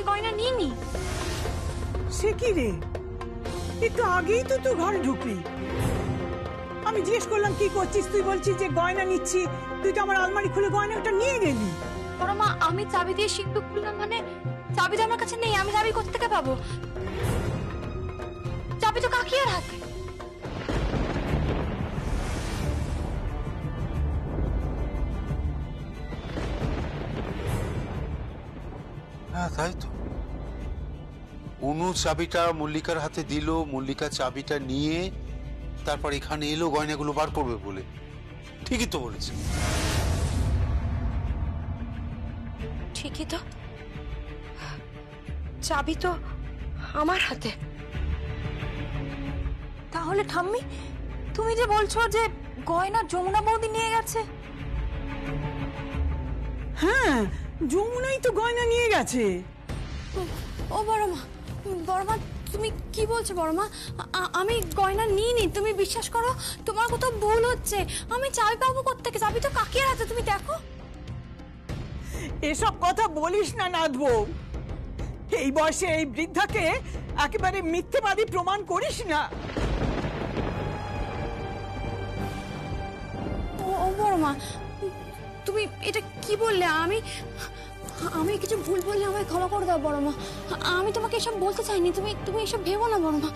আমি গয়না নিইনি। সে কি রে, একটু আগেই তো তুই ঘরে ঢুকলি, আমি জিজ্ঞেস করলাম কি করছিস, তুই বলছিস যে গয়না নিচ্ছি। তুই তো আমার আলমারি খুলে গয়নাটা নিয়ে গেলি। বড় মা আমি চাবি দিয়ে সিন্ধুক খুললাম, মানে চাবি তো আমার কাছে নেই, আমি চাবি কোথা থেকে পাবো? চাবি তো কাকিয়ার হাতে। হ্যাঁ তাই তো, অনু চাবিটা মল্লিকার হাতে দিল, মল্লিকা চাবিটা নিয়ে তারপর এখানে এলো গয়নাগুলো বার করবে বলে। ঠিকই তো বলেছে। ঠিকই তো, চাবি তো আমার হাতে। তাহলে ঠাম্মি তুমি যে বলছো যে গয়না যমুনা বৌদি নিয়ে গেছে? হ্যাঁ, যমুনাই তো গয়না নিয়ে গেছে। ও বড়মা, বড়মা তুমি কি বলছো? বড়মা আমি গয়না নিইনি, তুমি বিশ্বাস করো তোমার কোথাও ভুল হচ্ছে। আমি চাবি পাবো কোত্থেকে? চাবি তো কাকিয়ার হাতে, তুমি দেখো। এসব কথা বলিস না নাথ বউ, এই বয়সে এই বৃদ্ধাকে একেবারে মিথ্যেবাদী প্রমাণ করিস না। ও বড়মা তুমি এটা কি বললে? আমি আমি কিছু ভুল বললে আমায় ক্ষমা করে দাও বড়মা। আমি তোমাকে এসব বলতে চাইনি, তুমি এসব ভেবো না বড়মা।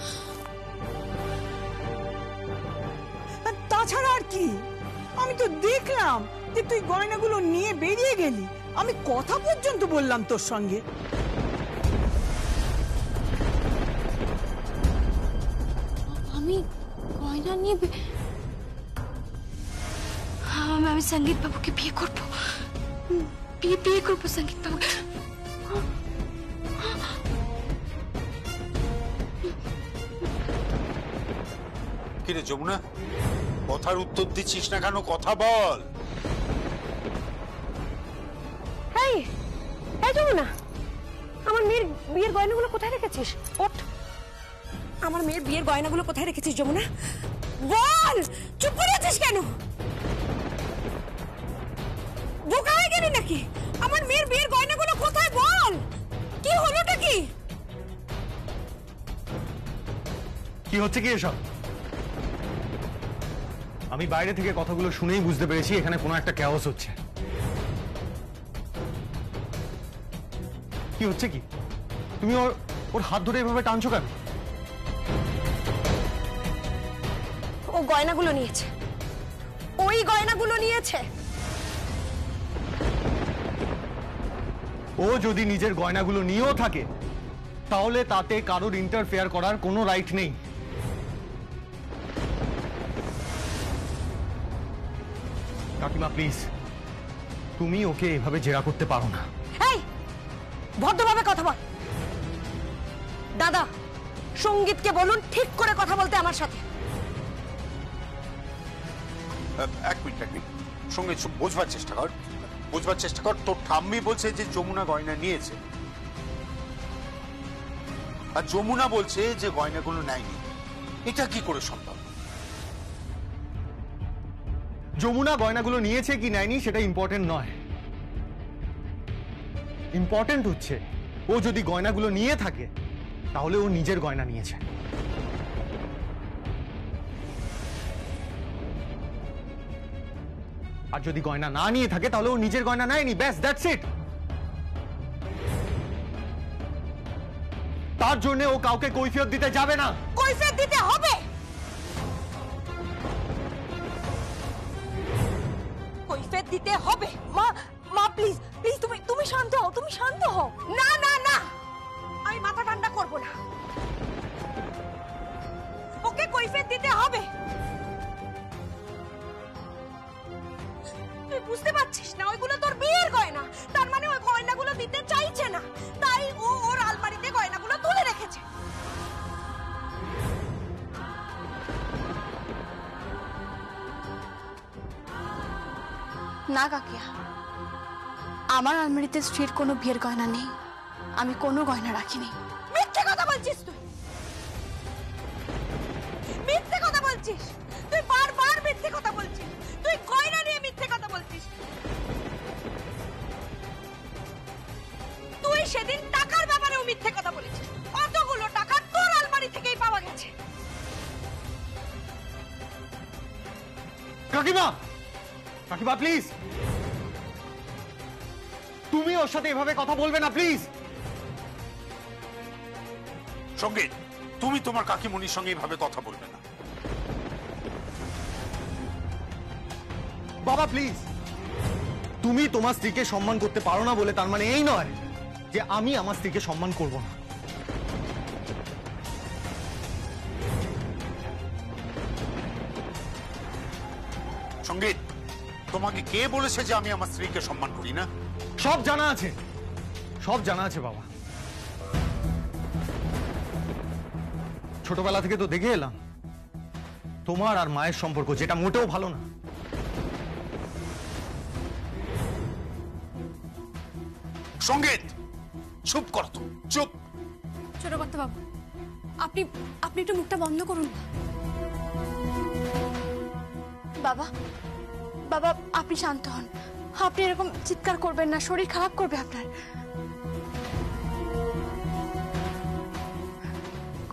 তাছাড়া আর কি, আমি তো দেখলাম যে তুই গয়নাগুলো নিয়ে বেরিয়ে গেলি, আমি কথা পর্যন্ত বললাম তোর সঙ্গে। আমি গয়না নিয়ে আমি সঙ্গীত বাবুকে বিয়ে করবো, বিয়ে করবো সঙ্গীত বাবু। কিরে যমুনা, কথার উত্তর দিচ্ছিস না কেন? কথা বল। এই যমুনা, আমার মেয়ের বিয়ের গয়নাগুলো কোথায় রেখেছিস? ওঠ, আমার মেয়ের বিয়ের গয়নাগুলো কোথায় রেখেছিস যমুনা? বল, চুপ করে আছিস কেন? বোকা হয়ে গেলি নাকি? আমার মেয়ের বিয়ের গয়নাগুলো কোথায় বল? কি হলোটা কি? কি হচ্ছে কি এসব? আমি বাইরে থেকে কথাগুলো শুনেই বুঝতে পেরেছি এখানে কোনো একটা ক্যাওস হচ্ছে। কি হচ্ছে কি? তুমি ওর হাত ধরে এভাবে টানছো কেন? ও গয়নাগুলো নিয়েছে, ওই গয়নাগুলো নিয়েছে। ও যদি নিজের গয়নাগুলো নিয়েও থাকে তাহলে তাতে কারোর ইন্টারফেয়ার করার কোনো রাইট নেই। কাকিমা প্লিজ, তুমি ওকে এভাবে জেরা করতে পারো না। এই ভদ্রভাবে কথা বল। দাদা, সঙ্গীতকে বলুন ঠিক করে কথা বলতে আমার সাথে। এক মিনিট সঙ্গে বোঝবার চেষ্টা কর। তোর ঠাম্মি বলছে যে যমুনা গয়না নিয়েছে, আর যমুনা বলছে যে গয়নাগুলো নেয়নি। এটা কি করে সম্ভব? যমুনা গয়নাগুলো নিয়েছে কি নেয়নি সেটা ইম্পর্টেন্ট নয়। ইম্পর্টেন্ট হচ্ছে ও যদি গয়নাগুলো নিয়ে থাকে তাহলে ও নিজের গয়না নিয়েছে। আর যদি গয়না না নিয়ে থাকে তাহলে ও নিজের গয়না নেয়নি, ব্যাস, দ্যাটস ইট। তার জন্য ও কাউকে কৈফিয়ত দিতে যাবে না। কৈফিয়ত দিতে হবে। কৈফিয়ত দিতে হবে। মা প্লিজ প্লিজ, তুমি শান্ত হও, তুমি শান্ত হও। না না না, আমি মাথা ঠান্ডা করব না। ওকে কৈফিয়ত দিতে হবে। তুই বুঝতে পারছিস না, ওইগুলো তোর বিয়ের গয়না। তার মানে ওই গয়নাগুলো দিতে চাইছে না, তাই ও ওর আলমারিতে গয়নাগুলো তুলে রেখেছে। না কাকিয়া, আমার আলমারিতে স্ত্রীর কোনো বিয়ের গয়না নেই, আমি কোনো গয়না রাখিনি। মিথ্যে কথা বলছিস তুই, মিথ্যে কথা বলছিস তুই, বারবার মিথ্যে কথা বলছিস তুই। গয়না নিয়ে মিথ্যে কথা বলছিস তুই। সেদিন টাকার ব্যাপারে মিথ্যে কথা বলেছিস। অতগুলো টাকা তোর আলমারি থেকেই পাওয়া গেছে। কাকিমা, কাকিমা প্লিজ, তুমি ওর সাথে এভাবে কথা বলবে না প্লিজ। সঙ্গীত, তুমি তোমার কাকিমণির সঙ্গে এভাবে কথা বলবে না। বাবা প্লিজ, তুমি তোমার স্ত্রীকে সম্মান করতে পারো না বলে তার মানে এই নয় যে আমি আমার স্ত্রীকে সম্মান করব না। সঙ্গীত, তোমাকে কে বলেছে যে আমি আমার স্ত্রীকে সম্মান করি না? সব জানা আছে, সব জানা আছে বাবা। ছোটবেলা থেকে তো দেখে এলাম তোমার আর মায়ের সম্পর্ক, যেটা মোটেও ভালো না। সঙ্গীত, চুপ কর তো, চুপ। ছোট কর্তা বাবু, আপনি আপনি একটু মুখটা বন্ধ করুন। বাবা, বাবা আপনি শান্ত হন। আপনি এরকম চিৎকার করবেন না, শরীর খারাপ করবে আপনার।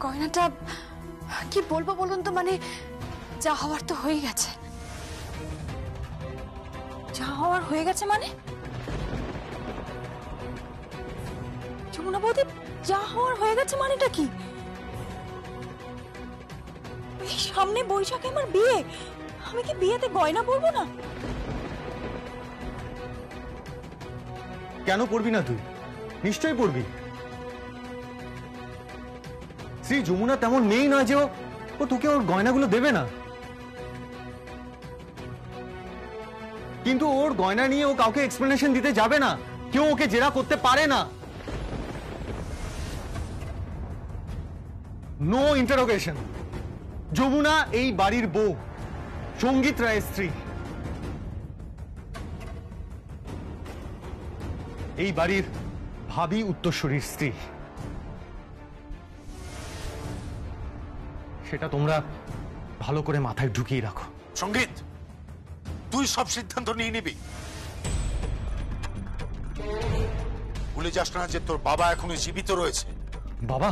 গয়নাটা কি বলবো বলুন তো, মানে যা হওয়ার তো হয়ে গেছে। যা হওয়ার হয়ে গেছে মানে? যমুনা বৌদি, যা হওয়ার হয়ে গেছে মানেটা কি? এই সামনে বৈশাখে আমার বিয়ে, আমি কি বিয়েতে গয়না পরবো না? কেন পড়বি না তুই? নিশ্চয়ই পড়বি। শ্রী যমুনা তেমন মেয়ে নয় যে ও তোকে ওর গয়নাগুলো দেবে না। কিন্তু ওর গয়না নিয়ে ও কাউকে এক্সপ্লেনেশন দিতে যাবে না। কেউ ওকে জেরা করতে পারে না। No interrogation. যমুনা এই বাড়ির বউ, সঙ্গীত রায়ের স্ত্রী। এই বাড়ির ভাবি উত্তরসূরির স্ত্রী। সেটা তোমরা ভালো করে মাথায় ঢুকিয়ে রাখো। সঙ্গীত, তুই সব সিদ্ধান্ত নিয়ে নিবি। ভুলে যাস না যে তোর বাবা এখনো জীবিত রয়েছে। বাবা?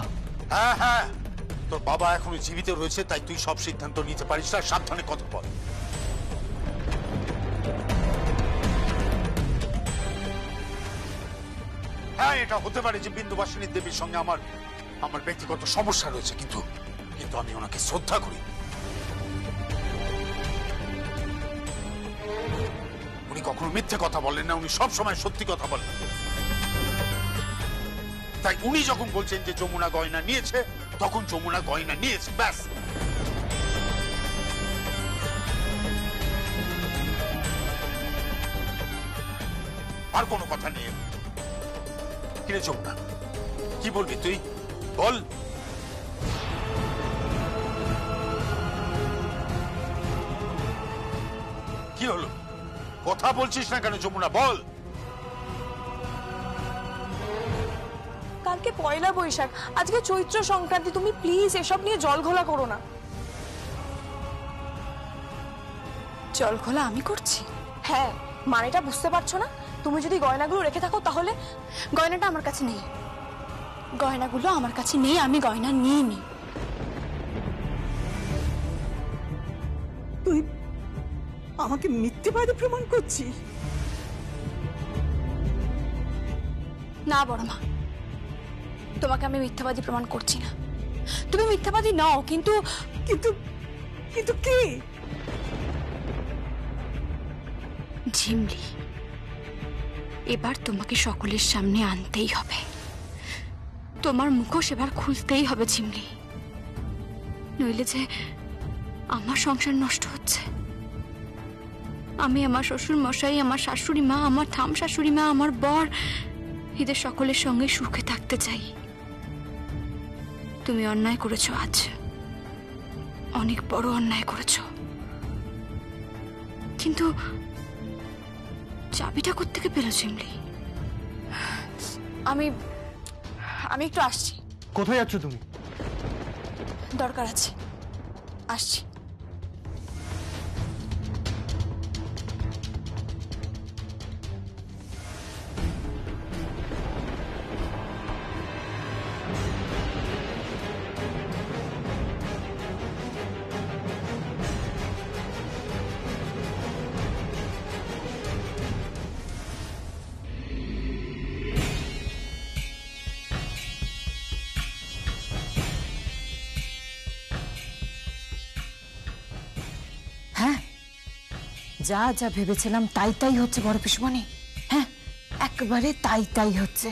হ্যাঁ হ্যাঁ, তোর বাবা এখনো জীবিত রয়েছে, তাই তুই সব সিদ্ধান্ত নিতে পারিস না। সাবধানে কথা বল। হ্যাঁ, এটা হতে পারে যে বিন্দুবাসিনী দেবীর সঙ্গে আমার ব্যক্তিগত সমস্যা রয়েছে, কিন্তু আমি ওনাকে শ্রদ্ধা করি। উনি কখনো মিথ্যে কথা বলেন না, উনি সব সময় সত্যি কথা বলেন। তাই উনি যখন বলছেন যে যমুনা গয়না নিয়েছে, তখন যমুনা গয়না নিয়েছে, ব্যাস। আর কোনো কথা নেই। কিরে যমুনা, কি বলবি তুই? বল। কি হলো, কথা বলছিস না কেন যমুনা? বল। কালকে পয়লা বৈশাখ, আজকে চৈত্র সংক্রান্তি, তুমি প্লিজ এসব নিয়ে জলঘোলা করো না। জলঘোলা আমি করছি? হ্যাঁ, মানেটা বুঝতে পারছো না? তুমি যদি গয়নাগুলো রেখে থাকো তাহলে? গয়নাটা আমার কাছে নেই, গয়নাগুলো আমার কাছে নেই, আমি গয়না নিইনি। তুই আমাকে মিথ্যেবাদী প্রমাণ করছিস? না বড় মা, তোমাকে আমি মিথ্যাবাদী প্রমাণ করছি না। তুমি মিথ্যাবাদী নও, কিন্তু কিন্তু কিন্তু কি? ঝিমলি, এবার তোমাকে সকলের সামনে আনতেই হবে। তোমার মুখোশ এবার খুলতেই হবে ঝিমলি, নইলে যে আমার সংসার নষ্ট হচ্ছে। আমি আমার শ্বশুর মশাই, আমার শাশুড়ি মা, আমার থাম শাশুড়ি মা, আমার বর, এদের সকলের সঙ্গে সুখে থাকতে চাই। তুমি অন্যায় করেছো, আজ অনেক বড় অন্যায় করেছো। কিন্তু চাবিটা কোত্থেকে পেলো ঝিমলি? আমি একটু আসছি। কোথায় যাচ্ছ তুমি? দরকার আছে, আসছি। যা যা ভেবেছিলাম তাই তাই হচ্ছে বড় পিসমণি। হ্যাঁ, একবারে তাই তাই হচ্ছে।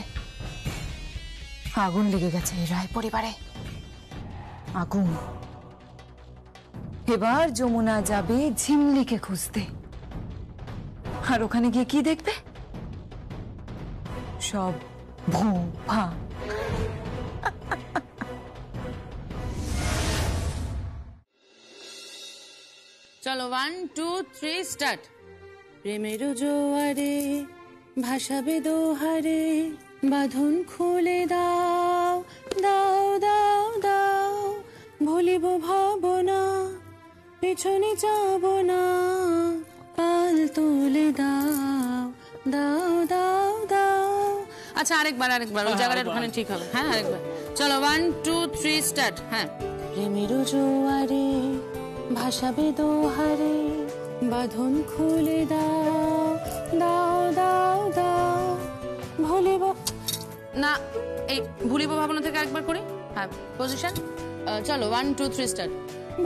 আগুন লেগে গেছে এই রায় পরিবারে, আগুন। এবার যমুনা যাবে ঝিমলিকে খুঁজতে, আর ওখানে গিয়ে কি দেখবে? সব ভূ ভা। চলো 1 2 3 স্টার্ট। প্রেমের জোয়ারে ভাসাবে দোহারে, বাঁধন খুলে দাও দাও দাও দাও, ভুলিব ভাবনা পেছনে যাব না, কাল তুলে দাও দাও দাও দাও। আচ্ছা আরেকবার ওই জায়গাটা ওখানে ঠিক হবে। হ্যাঁ আরেকবার। চলো 1 2 3 স্টার্ট। হ্যাঁ। প্রেমের জোয়ারে ভাসাবে দোহারে, বাঁধন খুলে দাও দাও দাও দাও, ভুলিব না। এই ভুলিব ভাবনা থেকে আরেকবার করি। হ্যাঁ পজিশন। চলো 1 2 3 স্টার্ট।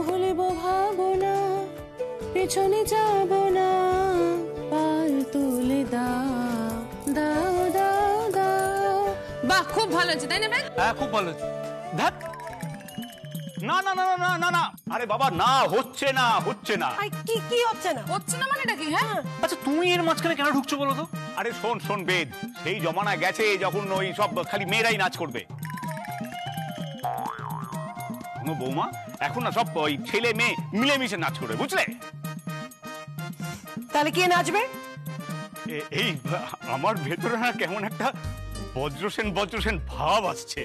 ভুলিব ভাবনা পেছনে যাব না, পাল তুলে দাও দাও দাও দাও। বাহ, খুব ভালো হচ্ছে তাই না ম্যাম? হ্যাঁ খুব ভালো হচ্ছে। ধ্যাৎ, না না না না না না, আরে বাবা না, হচ্ছে না হচ্ছে না। কি কি হচ্ছে না? হচ্ছে না মানেটা কি? হ্যাঁ আচ্ছা তুমি এর মাঝখানে কেন ঢুকছো বলো তো? আরে শোন শোন বেদ, সেই জমানা গেছে যখন ওই সব খালি মেয়েরাই নাচ করবে। বৌমা, এখন না সব ওই ছেলে মেয়ে মিলেমিশে নাচ করবে, বুঝলে? তাহলে কে নাচবে? এই আমার ভেতরে না কেমন একটা বজ্রসেন বজ্রসেন ভাব আসছে।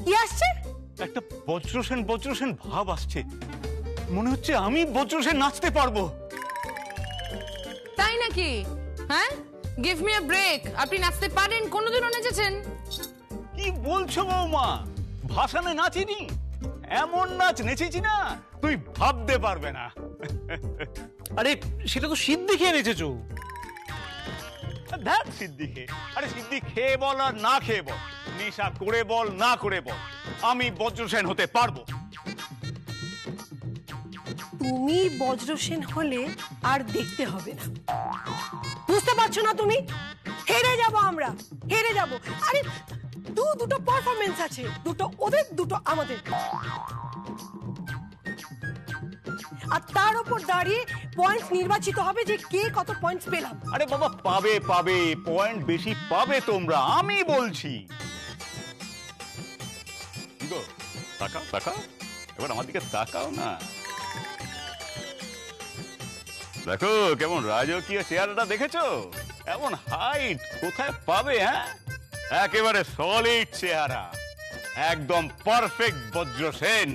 কি আসছে? একটা বজ্রসেন বজ্রসেন ভাব আসছে, মনে হচ্ছে আমি বজ্রসেন নাচতে পারবো। তাই নাকি? হ্যাঁ, গিভ মি আ ব্রেক। আপনি নাচতে পারেন? কোনোদিনও নেচেছেন? কি বলছো বৌমা? ভাসানে নাচিনি, এমন নাচ নেচেছি না তুই ভাবতে পারবে না। আরে সেটা তো সিদ্ধি খেয়ে নেচেছো। দেখ সিদ্ধি খেয়ে, আরে সিদ্ধি খেয়ে বল আর না খেয়ে বল, নেশা করে বল না করে বল, আমি বজ্রসেন হতে পারবো। তুমি বজ্রসেন হলে আর দেখতে হবে না, বুঝতে পারছো না তুমি? হেরে যাব আমরা, হেরে যাব। আরে দুটো পারফরমেন্স আছে, দুটো ওদের দুটো আমাদের, আর তার উপর দাঁড়িয়ে পয়েন্টস নির্বাচিত হবে যে কে কত পয়েন্টস পেলাম। আরে বাবা পাবে পাবে, পয়েন্ট বেশি পাবে তোমরা, আমি বলছি। তাকাও তাকাও, এবার আমার দিকে তাকাও না। দেখো কেমন রাজকীয় চেহারাটা দেখেছো, এমন হাইট কোথায় পাবে? হ্যাঁ, একেবারে সলিড চেহারা, একদম পারফেক্ট বজ্রসেন।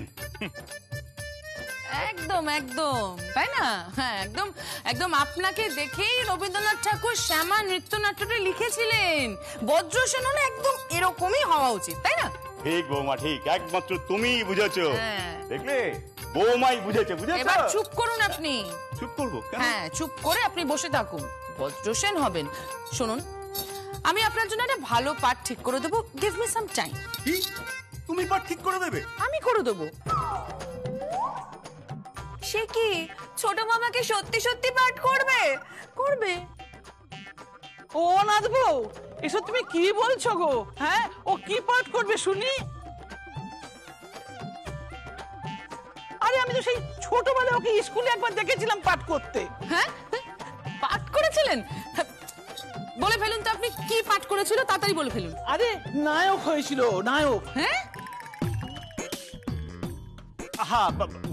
একদম একদম, তাই না? হ্যাঁ একদম একদম। আপনাকে দেখেই রবীন্দ্রনাথ ঠাকুর শ্যামা নৃত্যনাট্যটা লিখেছিলেন। বজ্রসেন হলে একদম এরকমই হওয়া উচিত, তাই না? ঠিক বৌমা, ঠিক, একমাত্র তুমিই বুঝেছো। হ্যাঁ। দেখলে, বৌমাই বুঝেছে। এবার চুপ করুন আপনি। চুপ করবো কেন? হ্যাঁ, চুপ করে আপনি বসে থাকুন, বজ্রসেন হবেন। শুনুন, আমি আপনার জন্য একটা ভালো পাঠ ঠিক করে দেবো। Give me some time. কি? তুমি পাঠ ঠিক করে দেবে? আমি করে দেবো। সে কি ছোট মামাকে সত্যি সত্যি পাঠ করবে? করবে? ও নাচবো? এসব তুমি কি বলছো গো? হ্যাঁ, ও কি পাঠ করবে শুনি? আরে আমি তো সেই ছোটবেলায় ওকে স্কুলে একবার দেখেছিলাম পাঠ করতে। হ্যাঁ, পাঠ করেছিলেন? বলে ফেলুন তো আপনি কি পাঠ করেছিল, তাড়াতাড়ি বলে ফেলুন। আরে নায়ক হয়েছিল, নায়ক। হ্যাঁ, আহা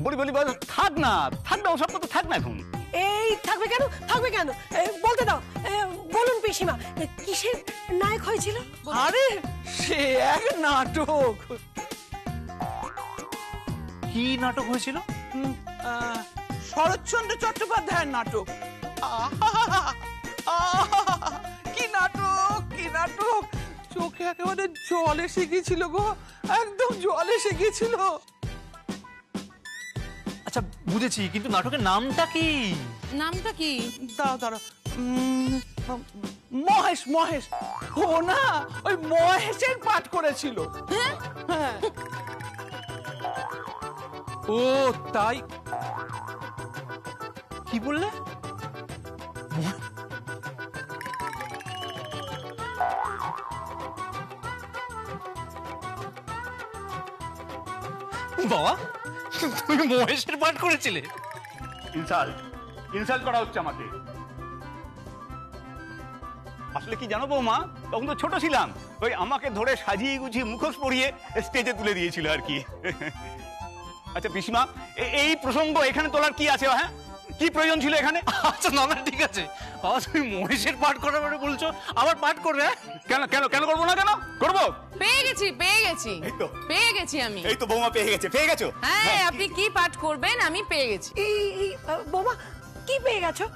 বলি বলি বলি, থাক না থাক না, ওসব কথা থাক না এখন। এই থাকবে কেন, থাকবে কেন? বলতে দাও। বলুন পিসিমা, কিসের নায়ক হয়েছিল? আরে সে এক নাটক। কি নাটক হয়েছিল? শরৎচন্দ্র চট্টোপাধ্যায়ের নাটক। কি নাটক, কি নাটক! চোখে একেবারে জল এসে গিয়েছিল গো, একদম জল এসে গিয়েছিল। আচ্ছা বুঝেছি, কিন্তু নাটকের নামটা কি? নামটা কি? দাঁড়াও দাঁড়াও, মহেশ, মহেশ। ও না, ওই মহেশের পাঠ করেছিল। হ্যাঁ। ও তাই, কি বললে? বাবা, তুমি মহেশের পাঠ করেছিলে? ইনসাল্ট করা হচ্ছে আমাকে। আসলে কি জানো বৌমা, তখন তো ছোট ছিলাম, ওই আমাকে ধরে সাজিয়ে গুছিয়ে মুখোশ পরিয়ে স্টেজে তুলে দিয়েছিল আর কি। আচ্ছা পিসিমা, এই প্রসঙ্গ এখানে তোলার কি আছে? হ্যাঁ, কি প্রয়োজন ছিল এখানে? আচ্ছা না না ঠিক আছে বাবা, তুমি মহেশের পাঠ করার ব্যাপারে বলছো, আবার পাঠ করবে? কেন কেন কেন করবো না? কেন করবো? পেয়ে গেছি এই তো পেয়ে গেছি আমি। এই তো বৌমা পেয়ে গেছো। হ্যাঁ, আপনি কি পাঠ করবেন আমি পেয়ে গেছি। এই বৌমা কি পেয়ে গেছো?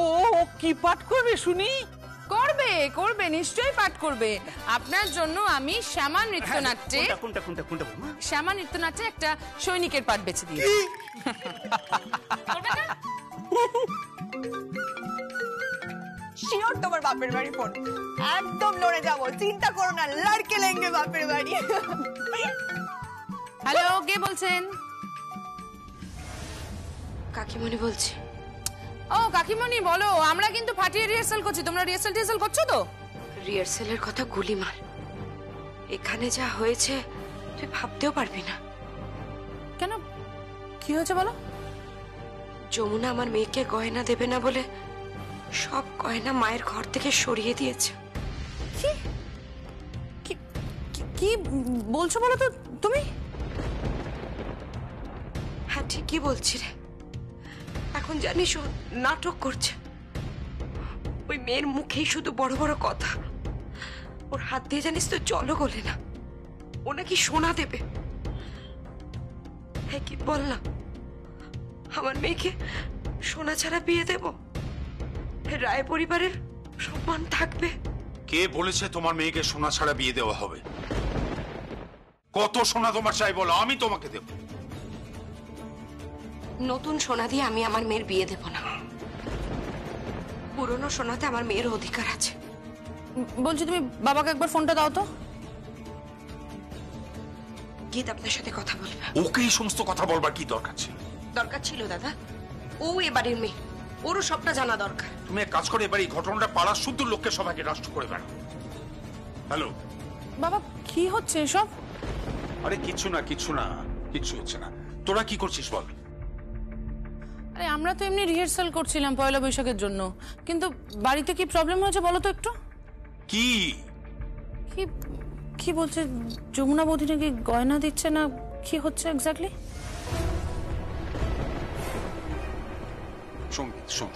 ও কি পাঠ করবে শুনি? করবে নিশ্চয়ই পাঠ করবে। আপনার জন্য আমি শ্যামা নৃত্যনাট্যে কোনটা বৌমা? শ্যামা নৃত্যনাট্যে একটা সৈনিকের পাঠ বেছে দিয়েছি। করবে না? শিওর তোমার বাপের বাড়ি ফোন, একদম লড়ে যাবো, চিন্তা করো না, লড়কে লেঙ্গে বাপের বাড়ি। হ্যালো, কে বলছেন? কাকিমণি বলছি। ও কাকিমণি বলো, আমরা কিন্তু ফাটিয়ে রিহার্সাল করছি, তোমরা রিহার্সাল করছো তো? রিহার্সালের কথা গুলিমার, এখানে যা হয়েছে তুই ভাবতেও পারবি না। কেন, কি হয়েছে বলো? যমুনা আমার মেয়েকে গয়না দেবে না বলে সব গয়না মায়ের ঘর থেকে সরিয়ে দিয়েছে। কি বলছো বলো তো তুমি? হ্যাঁ ঠিকই বলছি রে, এখন জানিস ও নাটক করছে। ওই মেয়ের মুখেই শুধু বড় বড় কথা, ওর হাত দিয়ে জানিস তো জলও গলে না। ও নাকি সোনা দেবে। হ্যাঁ কি বললাম, আমার মেয়েকে সোনা ছাড়া বিয়ে দেব? রায় পরিবারের সম্মান থাকবে? কে বলেছে তোমার মেয়েকে সোনা ছাড়া বিয়ে দেওয়া হবে? কত সোনা তোমার চাই বলো, আমি তোমাকে দেব। নতুন সোনা দিয়ে আমি আমার মেয়ের বিয়ে দেব না। পুরনো সোনাতে আমার মেয়ের অধিকার আছে। বলছি তুমি বাবাকে একবার ফোনটা দাও তো। গীত আপনার সাথে কথা বলবে। ওকে এই সমস্ত কথা বলবার কি দরকার ছিল? দরকার ছিল দাদা, ও এবারের মেয়ে, ওরও সবটা জানা দরকার। তুমি এক কাজ করে এবার এই ঘটনাটা পাড়ার শুদ্ধ লোককে সবাইকে রাষ্ট্র করে বেড়াও। হ্যালো বাবা, কি হচ্ছে এসব? আরে কিছু হচ্ছে না। তোরা কি করছিস বল? আরে আমরা তো এমনি রিহার্সাল করছিলাম পয়লা বৈশাখের জন্য, কিন্তু বাড়িতে কি প্রবলেম হয়েছে বলো তো একটু। কি কি কি বলছে যমুনা বৌদি নাকি গয়না দিচ্ছে না, কি হচ্ছে এক্স্যাক্টলি? সঙ্গীত শোন,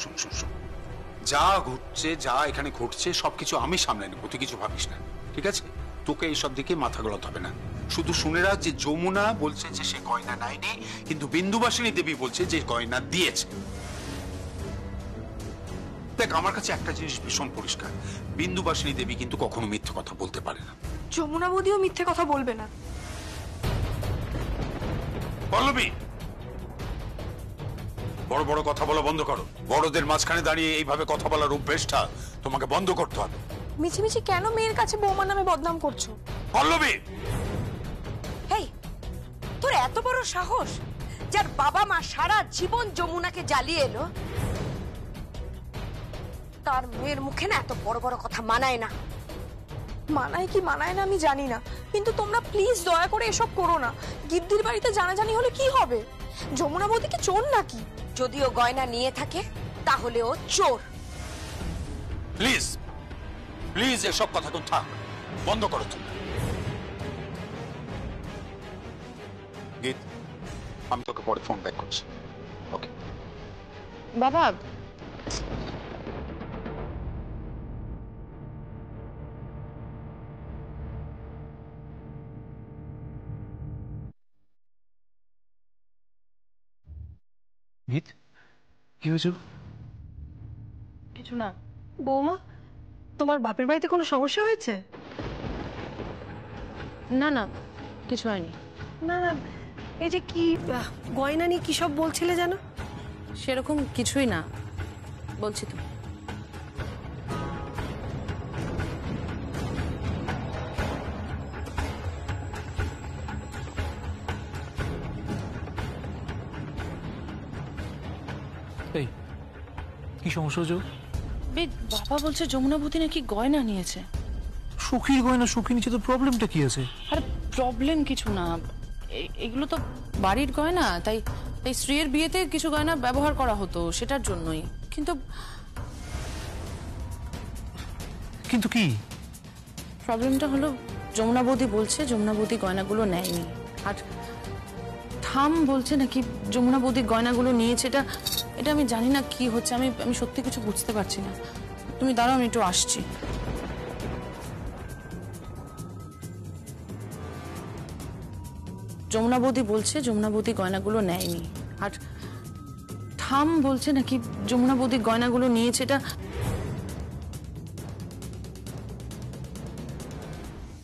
যা ঘটছে, যা এখানে ঘটছে সবকিছু আমি সামলে নেবো, তুই কিছু ভাবিস না, ঠিক আছে? তোকে এইসব দিকে মাথা গলাতে হবে না। শুধু শুনে রাখ যে যমুনা বলছে যে সে গয়না নেয়নি, কিন্তু বিন্দুবাসিনী দেবী বলছে যে গয়না দিয়েছে। দেখ, আমার কাছে একটা জিনিস ভীষণ পরিষ্কার, বিন্দুবাসিনী দেবী কিন্তু কখনো মিথ্যে কথা বলতে পারে না। যমুনা বৌদিও মিথ্যে কথা বলবে না। পল্লবী, বড় বড় কথা বলা বন্ধ করো। বড়দের মাঝখানে দাঁড়িয়ে এইভাবে কথা বলার অভ্যেসটা তোমাকে বন্ধ করতে হবে। মিছিমিছি কেন মেয়ের কাছে বৌমা নামে বদনাম করছো? পল্লবী, হেই, তোর এত বড় সাহস, যার বাবা মা সারা জীবন যমুনাকে জ্বালিয়ে এলো, তার মেয়ের মুখে না এত বড় বড় কথা মানায় না। মানায় কি মানায় না আমি জানি না, কিন্তু তোমরা প্লিজ দয়া করে এসব করো না। গিদ্দির বাড়িতে জানাজানি হলে কি হবে? যমুনা বৌদি কি চোর নাকি? যদিও গয়না নিয়ে থাকে তাহলে ও চোর। প্লিজ প্লিজ এসব কথা তো থাক, বন্ধ করো তুমি। গীত, আমি তোকে পরে ফোন ব্যাক করছি। ওকে বাবা, গীত, কি হয়েছে? কিছু না। বৌমা, তোমার বাপের বাড়িতে কোনো সমস্যা হয়েছে? না না, কিছু হয়নি। না না, এই যে কি গয়না নিয়ে কি সব বলছিলে জানো? সেরকম কিছুই না, বলছি তো। কি সমস্যা হচ্ছে? বাবা বলছে যমুনা বৌদি নাকি গয়না নিয়েছে। সখীর গয়না সখী নিচে, তো প্রবলেমটা কি আছে? আরে প্রবলেম কিছু না, এগুলো তো বাড়ির গয়না, তাই তাই স্ত্রীর বিয়েতে কিছু গয়না ব্যবহার করা হতো, সেটার জন্যই। কিন্তু কিন্তু কি প্রবলেমটা হলো যমুনা বৌদি বলছে যমুনা বৌদি গয়নাগুলো নেয়নি, আর থাম বলছে নাকি যমুনা বৌদি গয়নাগুলো নিয়েছে। এটা আমি জানি না কি হচ্ছে, আমি সত্যি কিছু বুঝতে পারছি না। তুমি দাঁড়াও, আমি একটু আসছি। যমুনা বৌদি বলছে যমুনা বৌদি গয়নাগুলো নেয়নি, আর থাম বলছে নাকি যমুনা বৌদি গয়নাগুলো নিয়েছে। এটা